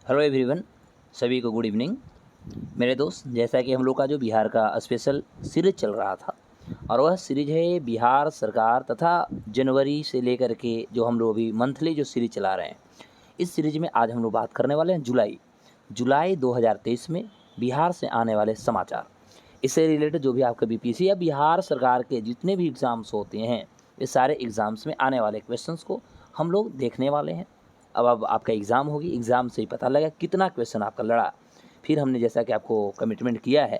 Hello everyone, सभी को good evening. मेरे दोस्त, जैसा कि हम लोग का जो बिहार का स्पेशल सीरीज चल रहा था और वह सीरीज है बिहार सरकार तथा जनवरी से लेकर के जो हम लोग अभी मंथली जो सीरीज चला रहे हैं। इस सीरीज में आज हम लोग बात करने वाले हैं जुलाई 2023 में बिहार से आने वाले समाचार। इससे रिलेटेड जो भी आपका बीपीएससी या बिहार सरकार के जितने भी एग्ज़ाम्स होते हैं, ये सारे एग्ज़ाम्स में आने वाले क्वेश्चंस को हम लोग देखने वाले हैं। अब आपका एग्ज़ाम होगी, एग्ज़ाम से ही पता लगा कितना क्वेश्चन आपका लड़ा। फिर हमने जैसा कि आपको कमिटमेंट किया है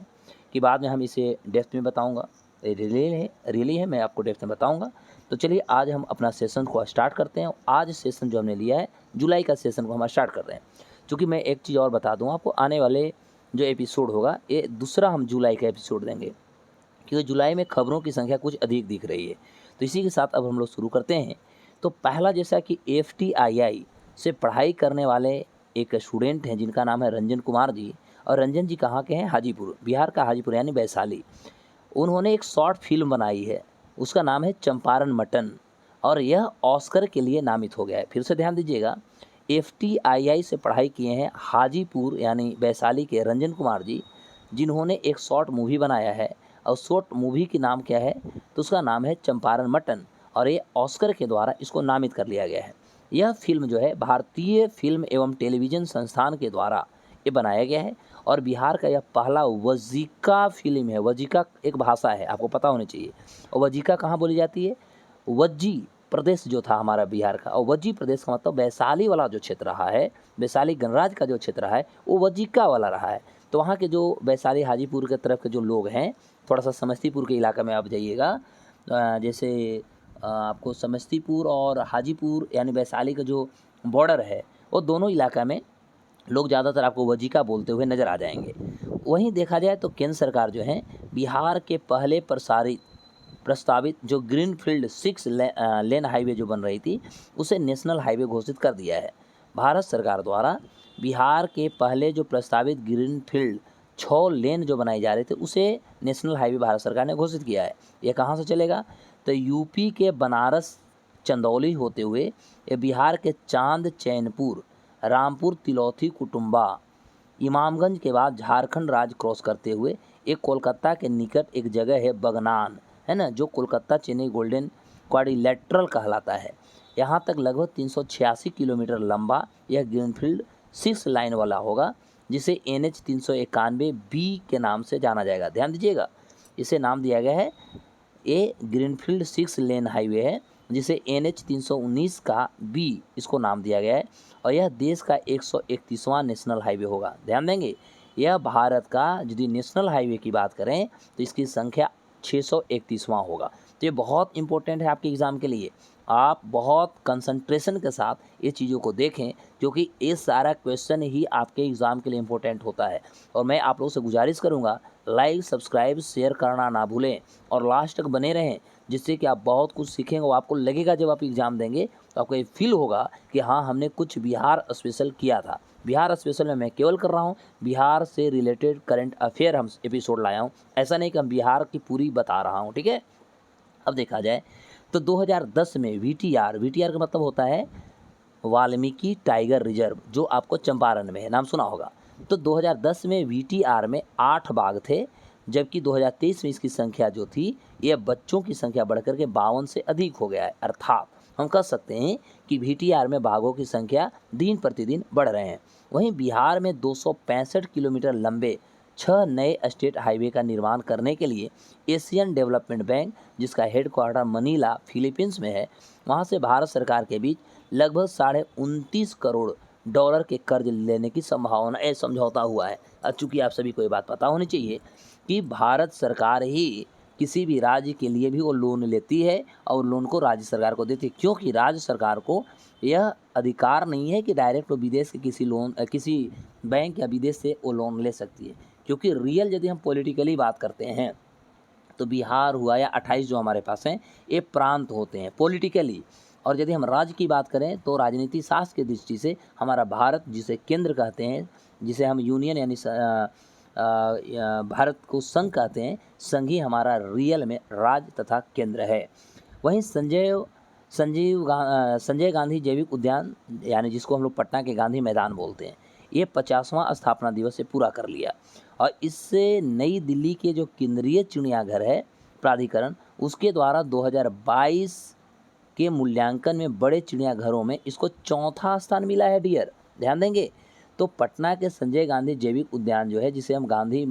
कि बाद में हम इसे डेप्थ में बताऊंगा, रियली है मैं आपको डेप्थ में बताऊंगा। तो चलिए आज हम अपना सेशन को स्टार्ट करते हैं। आज सेशन जो हमने लिया है, जुलाई का सेशन को हम स्टार्ट कर रहे हैं। क्योंकि मैं एक चीज़ और बता दूँ आपको, आने वाले जो एपिसोड होगा ये दूसरा हम जुलाई का एपिसोड देंगे, क्योंकि जुलाई में खबरों की संख्या कुछ अधिक दिख रही है। तो इसी के साथ अब हम लोग शुरू करते हैं। तो पहला, जैसा कि FTII से पढ़ाई करने वाले एक स्टूडेंट हैं जिनका नाम है रंजन कुमार जी। और रंजन जी कहाँ के हैं? हाजीपुर, बिहार का हाजीपुर यानी वैशाली। उन्होंने एक शॉर्ट फिल्म बनाई है, उसका नाम है चंपारण मटन, और यह ऑस्कर के लिए नामित हो गया है। फिर से ध्यान दीजिएगा, FTII से पढ़ाई किए हैं हाजीपुर यानी वैशाली के रंजन कुमार जी, जिन्होंने एक शॉर्ट मूवी बनाया है। और शॉर्ट मूवी की नाम क्या है? तो उसका नाम है चंपारण मटन, और ये ऑस्कर के द्वारा इसको नामित कर लिया गया है। यह फिल्म जो है भारतीय फिल्म एवं टेलीविज़न संस्थान के द्वारा ये बनाया गया है। और बिहार का यह पहला वजीका फिल्म है। वजीका एक भाषा है, आपको पता होनी चाहिए। और वजीका कहाँ बोली जाती है? वज्जी प्रदेश जो था हमारा बिहार का, और वज्जी प्रदेश का मतलब वैशाली वाला जो क्षेत्र रहा है, वैशाली गणराज्य का जो क्षेत्र रहा है वो वजीका वाला रहा है। तो वहाँ के जो वैशाली हाजीपुर के तरफ के जो लोग हैं, थोड़ा सा समस्तीपुर के इलाका में आप जाइएगा, जैसे आपको समस्तीपुर और हाजीपुर यानी वैशाली का जो बॉर्डर है, वो दोनों इलाका में लोग ज़्यादातर आपको वजीका बोलते हुए नज़र आ जाएंगे। वहीं देखा जाए तो केंद्र सरकार जो है बिहार के पहले प्रस्तावित जो ग्रीनफील्ड 6 लेन हाईवे जो बन रही थी, उसे नेशनल हाईवे घोषित कर दिया है। भारत सरकार द्वारा बिहार के पहले जो प्रस्तावित ग्रीनफील्ड 6 लेन जो बनाए जा रहे थे, उसे नेशनल हाईवे भारत सरकार ने घोषित किया है। ये कहाँ से चलेगा? तो यूपी के बनारस चंदौली होते हुए ये बिहार के चांद चैनपुर, रामपुर, तिलौथी, कुटुम्बा, इमामगंज के बाद झारखंड राज्य क्रॉस करते हुए एक कोलकाता के निकट एक जगह है बगनान, है ना, जो कोलकाता चेन्नई गोल्डन क्वाड्रिलेटरल कहलाता है। यहाँ तक लगभग 386 किलोमीटर लंबा यह ग्रीनफील्ड 6 लाइन वाला होगा, जिसे NH 391B के नाम से जाना जाएगा। ध्यान दीजिएगा, इसे नाम दिया गया है, ये ग्रीनफील्ड 6 लेन हाईवे है, जिसे NH 319 का B इसको नाम दिया गया है। और यह देश का 131वां नेशनल हाईवे होगा। ध्यान देंगे, यह भारत का यदि नेशनल हाईवे की बात करें तो इसकी संख्या 631वां होगा। तो ये बहुत इंपॉर्टेंट है आपके एग्ज़ाम के लिए। आप बहुत कंसंट्रेशन के साथ ये चीज़ों को देखें, क्योंकि ये सारा क्वेश्चन ही आपके एग्ज़ाम के लिए इम्पोर्टेंट होता है। और मैं आप लोगों से गुजारिश करूँगा, लाइक, सब्सक्राइब, शेयर करना ना भूलें और लास्ट तक बने रहें, जिससे कि आप बहुत कुछ सीखेंगे। वो आपको लगेगा जब आप एग्ज़ाम देंगे तो आपको ये फील होगा कि हाँ, हमने कुछ बिहार स्पेशल किया था। बिहार स्पेशल में मैं केवल कर रहा हूँ बिहार से रिलेटेड करंट अफेयर हम एपिसोड लाया हूँ, ऐसा नहीं कि हम बिहार की पूरी बता रहा हूँ, ठीक है। अब देखा जाए तो 2010 में VTR का मतलब होता है वाल्मीकि टाइगर रिजर्व, जो आपको चंपारण में है, नाम सुना होगा। तो 2010 में VTR में 8 बाघ थे, जबकि 2023 में इसकी संख्या जो थी, यह बच्चों की संख्या बढ़कर के 52 से अधिक हो गया है। अर्थात हम कह सकते हैं कि VTR में बाघों की संख्या दिन प्रतिदिन बढ़ रहे हैं। वहीं बिहार में 265 किलोमीटर लंबे 6 नए स्टेट हाईवे का निर्माण करने के लिए एशियन डेवलपमेंट बैंक, जिसका हेडक्वार्टर मनीला फिलीपींस में है, वहाँ से भारत सरकार के बीच लगभग $29 करोड़ के कर्ज लेने की संभावना समझौता हुआ है। चूँकि आप सभी को ये बात पता होनी चाहिए कि भारत सरकार ही किसी भी राज्य के लिए भी वो लोन लेती है और लोन को राज्य सरकार को देती है, क्योंकि राज्य सरकार को यह अधिकार नहीं है कि डायरेक्ट वो विदेश के किसी बैंक या विदेश से वो लोन ले सकती है। क्योंकि रियल यदि हम पॉलिटिकली बात करते हैं तो बिहार हुआ या 28 जो हमारे पास हैं, ये प्रांत होते हैं पॉलिटिकली। और यदि हम राज्य की बात करें तो राजनीति शास्त्र की दृष्टि से हमारा भारत, जिसे केंद्र कहते हैं, जिसे हम यूनियन यानी भारत को संघ कहते हैं, संघ ही हमारा रियल में राज्य तथा केंद्र है। वहीं संजय गांधी जैविक उद्यान, यानी जिसको हम लोग पटना के गांधी मैदान बोलते हैं, ये 50वां स्थापना दिवस से पूरा कर लिया। और इससे नई दिल्ली के जो केंद्रीय चिड़ियाघर है प्राधिकरण, उसके द्वारा 2022 के मूल्यांकन में बड़े चिड़ियाघरों में इसको चौथा स्थान मिला है डियर, ध्यान देंगे। तो पटना के संजय गांधी जैविक उद्यान जो है, जिसे हम गांधी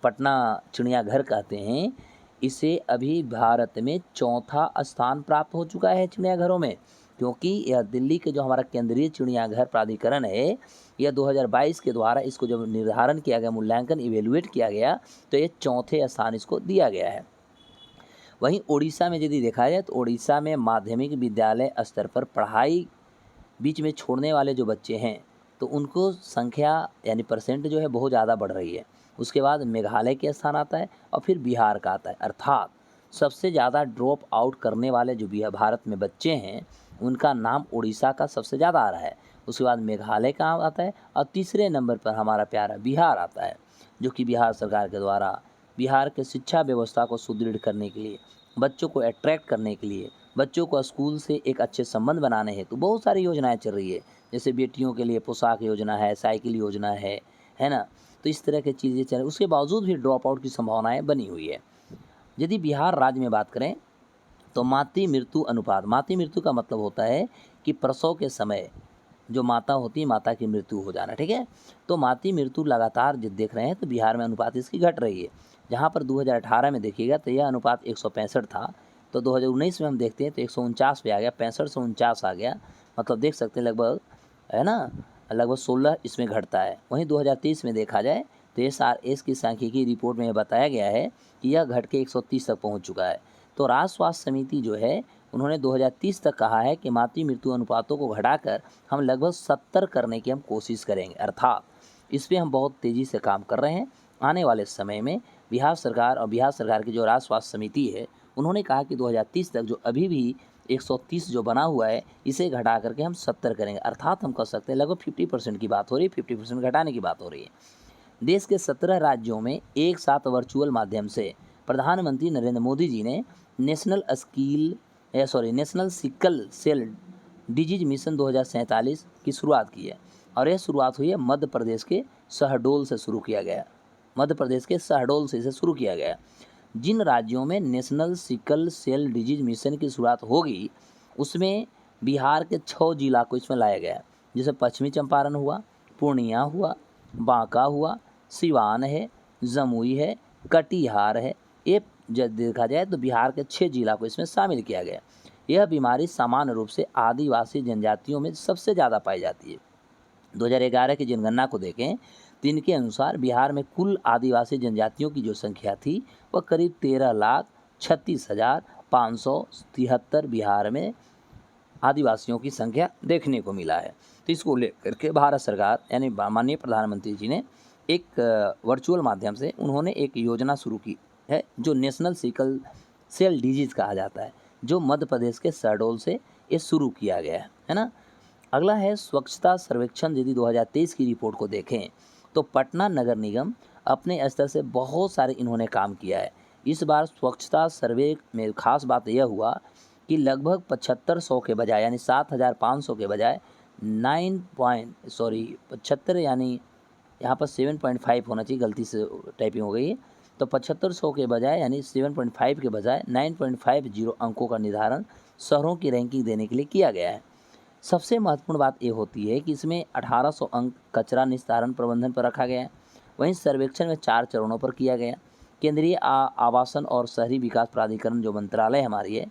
पटना चिड़ियाघर कहते हैं, इसे अभी भारत में चौथा स्थान प्राप्त हो चुका है चिड़ियाघरों में, क्योंकि यह दिल्ली के जो हमारा केंद्रीय चिड़ियाघर प्राधिकरण है, यह 2022 के द्वारा इसको जब निर्धारण किया गया, मूल्यांकन इवेलुएट किया गया, तो ये चौथे स्थान इसको दिया गया है। वहीं उड़ीसा में यदि देखा जाए तो उड़ीसा में माध्यमिक विद्यालय स्तर पर पढ़ाई बीच में छोड़ने वाले जो बच्चे हैं, तो उनको संख्या यानी परसेंट जो है बहुत ज़्यादा बढ़ रही है। उसके बाद मेघालय के स्थान आता है और फिर बिहार का आता है। अर्थात सबसे ज़्यादा ड्रॉप आउट करने वाले जो बिहार भारत में बच्चे हैं, उनका नाम उड़ीसा का सबसे ज़्यादा आ रहा है। उसके बाद मेघालय का आता है और तीसरे नंबर पर हमारा प्यारा बिहार आता है, जो कि बिहार सरकार के द्वारा बिहार के शिक्षा व्यवस्था को सुदृढ़ करने के लिए, बच्चों को अट्रैक्ट करने के लिए, बच्चों को स्कूल से एक अच्छे संबंध बनाने हेतु बहुत सारी योजनाएं चल रही है। जैसे बेटियों के लिए पोशाक योजना है, साइकिल योजना है ना। तो इस तरह की चीज़ें चल रही, उसके बावजूद भी ड्रॉप आउट की संभावनाएं बनी हुई है। यदि बिहार राज्य में बात करें तो मातृ मृत्यु अनुपात, मातृ मृत्यु का मतलब होता है कि प्रसव के समय जो माता होती है, माता की मृत्यु हो जाना, ठीक है। तो मातृ मृत्यु लगातार जब देख रहे हैं तो बिहार में अनुपात इसकी घट रही है। जहाँ पर 2018 में देखिएगा तो यह अनुपात 165 था, तो 2019 में हम देखते हैं तो 149 पे आ गया, 65 से 49 आ गया। मतलब देख सकते हैं लगभग, है ना, लगभग 16 इसमें घटता है। वहीं 2023 में देखा जाए तो SRS की सांख्यिकी रिपोर्ट में बताया गया है कि यह घट के 130 तक पहुँच चुका है। तो राष्ट्र स्वास्थ्य समिति जो है, उन्होंने 2030 तक कहा है कि मातृ मृत्यु अनुपातों को घटाकर हम लगभग 70 करने की हम कोशिश करेंगे। अर्थात इस पर हम बहुत तेज़ी से काम कर रहे हैं। आने वाले समय में बिहार सरकार और बिहार सरकार की जो राष्ट्र स्वास्थ्य समिति है, उन्होंने कहा कि 2030 तक जो अभी भी 130 जो बना हुआ है, इसे घटा करके हम 70 करेंगे। अर्थात हम कर सकते हैं लगभग 50% की बात हो रही है, 50% घटाने की बात हो रही है। देश के 17 राज्यों में एक साथ वर्चुअल माध्यम से प्रधानमंत्री नरेंद्र मोदी जी ने national sickle cell disease mission 2047 की शुरुआत की है। और यह शुरुआत हुई है मध्य प्रदेश के शहडोल से शुरू किया गया, मध्य प्रदेश के शहडोल से इसे शुरू किया गया। जिन राज्यों में national sickle cell disease mission की शुरुआत होगी, उसमें बिहार के 6 जिला को इसमें लाया गया है, जैसे पश्चिमी चंपारण हुआ, पूर्णिया हुआ, बांका हुआ, सिवान है, जमुई है, कटिहार है। ये जब देखा जाए तो बिहार के 6 जिला को इसमें शामिल किया गया। यह बीमारी सामान्य रूप से आदिवासी जनजातियों में सबसे ज़्यादा पाई जाती है। 2011 की जनगणना को देखें तो इनके अनुसार बिहार में कुल आदिवासी जनजातियों की जो संख्या थी, वह करीब 13,36,573 बिहार में आदिवासियों की संख्या देखने को मिला है। तो इसको लेकर के भारत सरकार यानी माननीय प्रधानमंत्री जी ने एक वर्चुअल माध्यम से उन्होंने एक योजना शुरू की है, जो नेशनल सिकल सेल डिजीज़ कहा जाता है, जो मध्य प्रदेश के शहडोल से ये शुरू किया गया है ना। अगला है स्वच्छता सर्वेक्षण। यदि 2023 की रिपोर्ट को देखें तो पटना नगर निगम अपने स्तर से बहुत सारे इन्होंने काम किया है। इस बार स्वच्छता सर्वे में खास बात यह हुआ कि लगभग 7500 के बजाय यानी 7500 के बजाय 75 यानी यहाँ पर 7.5 होना चाहिए, गलती से टाइपिंग हो गई है। तो 7500 के बजाय यानी 7.5 के बजाय 9.50 अंकों का निर्धारण शहरों की रैंकिंग देने के लिए किया गया है। सबसे महत्वपूर्ण बात ये होती है कि इसमें 1800 अंक कचरा निस्तारण प्रबंधन पर रखा गया है। वहीं सर्वेक्षण में 4 चरणों पर किया गया। केंद्रीय आवासन और शहरी विकास प्राधिकरण जो मंत्रालय हमारी है,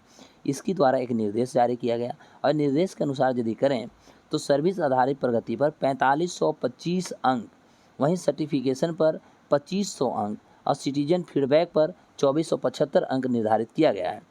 इसकी द्वारा एक निर्देश जारी किया गया और निर्देश के अनुसार यदि करें तो सर्विस आधारित प्रगति पर 4525 अंक, वहीं सर्टिफिकेशन पर 2500 अंक और सिटीजन फीडबैक पर 2475 अंक निर्धारित किया गया है।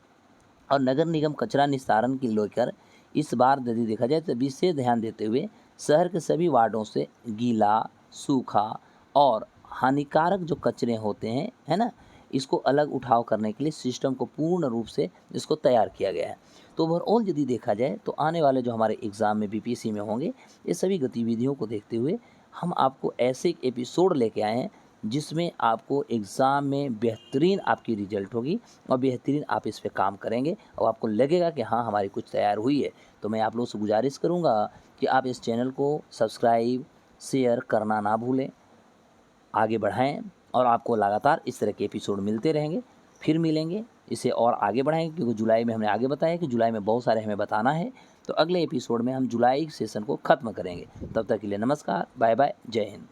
और नगर निगम कचरा निस्तारण की लेकर इस बार यदि देखा जाए तो विशेष ध्यान देते हुए शहर के सभी वार्डों से गीला, सूखा और हानिकारक जो कचरे होते हैं, है ना, इसको अलग उठाव करने के लिए सिस्टम को पूर्ण रूप से इसको तैयार किया गया है। तो ओवरऑल यदि देखा जाए तो आने वाले जो हमारे एग्ज़ाम में बीपीएससी में होंगे, ये सभी गतिविधियों को देखते हुए हम आपको ऐसे एक एपिसोड लेके आए हैं जिसमें आपको एग्ज़ाम में बेहतरीन आपकी रिजल्ट होगी और बेहतरीन आप इस पे काम करेंगे और आपको लगेगा कि हाँ हमारी कुछ तैयार हुई है। तो मैं आप लोगों से गुजारिश करूँगा कि आप इस चैनल को सब्सक्राइब, शेयर करना ना भूलें, आगे बढ़ाएं और आपको लगातार इस तरह के एपिसोड मिलते रहेंगे। फिर मिलेंगे, इसे और आगे बढ़ाएंगे क्योंकि जुलाई में हमने आगे बताया कि जुलाई में बहुत सारे हमें बताना है। तो अगले एपिसोड में हम जुलाई सेशन को ख़त्म करेंगे। तब तक के लिए नमस्कार, बाय बाय, जय हिंद।